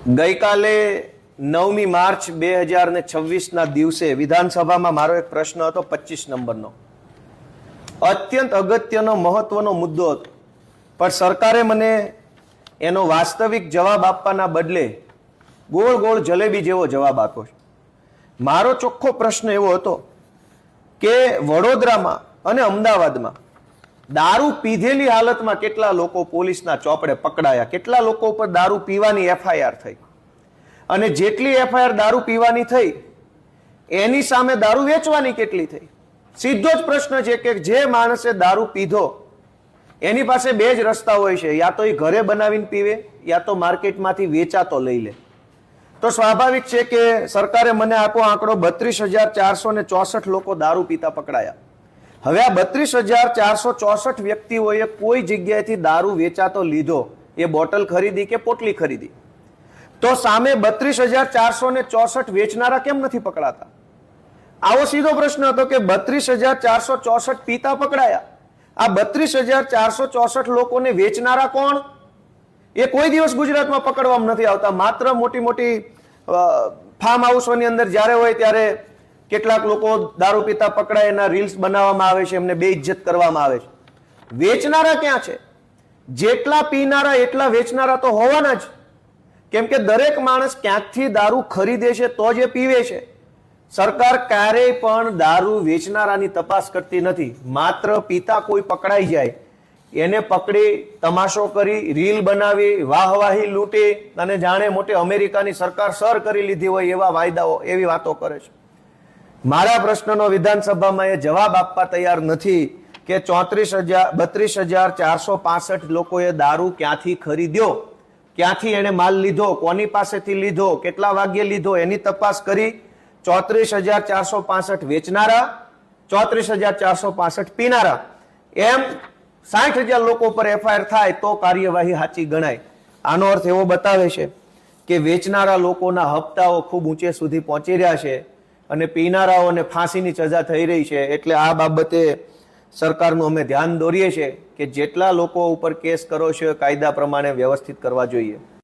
ગઈકાલે 9મી માર્ચ 2026ના દિવસે વિધાનસભામાં મારો એક પ્રશ્ન હતો 25 નંબરનો. અત્યંત અગત્યનો મહત્વનો મુદ્દો હતો, પણ સરકારે મને એનો વાસ્તવિક જવાબ આપવાના બદલે ગોળ ગોળ જલેબી જેવો જવાબ આપ્યો છે. મારો ચોખ્ખો પ્રશ્ન એવો હતો કે વડોદરામાં અને અમદાવાદમાં દારૂ પીધેલી હાલતમાં કેટલા લોકો પોલીસના ચોપડે પકડાયા, કેટલા લોકો ઉપર દારૂ પીવાની એફઆઈઆર થઈ, અને જેટલી એફઆઈઆર દારૂ પીવાની થઈ એની સામે દારૂ વેચવાની કેટલી થઈ. સીધો જ પ્રશ્ન છે કે જે માણસે દારૂ પીધો એની પાસે બે જ રસ્તા હોય છે, યા તો એ ઘરે બનાવીને પીવે યા તો માર્કેટમાંથી વેચાતો લઈ લે. તો સ્વાભાવિક છે કે સરકારે મને આપો આંકડો 32,464 લોકો દારૂ પીતા પકડાયા. હવે આ 32,464 વ્યક્તિઓએ કોઈ જગ્યાએથી દારૂ વેચાતો લીધો, એ બોટલ ખરીદી કે પોટલી ખરીદી, તો સામે 32,464 વેચનારા કેમ નથી પકડાતા? આવો સીધો પ્રશ્ન હતો કે 32,464 પીતા પકડાયા, આ 32,464 લોકોને વેચનારા કોણ? એ કોઈ દિવસ ગુજરાતમાં પકડવામાં નથી આવતા. માત્ર મોટી મોટી ફાર્મ હાઉસોની અંદર જ્યારે હોય ત્યારે કેટલાક લોકો દારૂ પીતા પકડાય, એના રીલ્સ બનાવવામાં આવે છે, એમને બેઇજ્જત કરવામાં આવે છે. વેચનારા ક્યાં છે? જેટલા પીનારા એટલા વેચનારા તો હોવાના જ, કેમ કે દરેક માણસ ક્યાંકથી દારૂ ખરીદે છે તો જ એ પીવે છે. સરકાર ક્યારેય પણ દારૂ વેચનારાની તપાસ કરતી નથી. માત્ર પીતા કોઈ પકડાઈ જાય એને પકડી તમાશો કરી, રીલ બનાવી, વાહવાહી લૂંટી અને જાણે મોટી અમેરિકાની સરકાર સર કરી લીધી હોય એવા વાયદાઓ, એવી વાતો કરે છે. મારા પ્રશ્નનો વિધાનસભામાં એ જવાબ આપવા તૈયાર નથી કે 32,465 લોકોએ દારૂ ક્યાંથી ખરીદ્યો, ક્યાંથી એને માલ લીધો, કોની પાસેથી લીધો, કેટલા વાગ્યે લીધો, એની તપાસ કરી 34,465 વેચનારા, 34,465 પીનારા, એમ 60,000 લોકો પર એફઆઈઆર થાય તો કાર્યવાહી સાચી ગણાય. આનો અર્થ એવો બતાવે છે કે વેચનારા લોકોના હપ્તાઓ ખૂબ ઊંચે સુધી પહોંચી રહ્યા છે અને પીનારાઓને ફાંસીની સજા થઈ રહી છે. એટલે આ બાબતે સરકારનું અમે ધ્યાન દોરીએ છીએ કે જેટલા લોકો ઉપર કેસ કરો છો કાયદા પ્રમાણે વ્યવસ્થિત કરવા જોઈએ.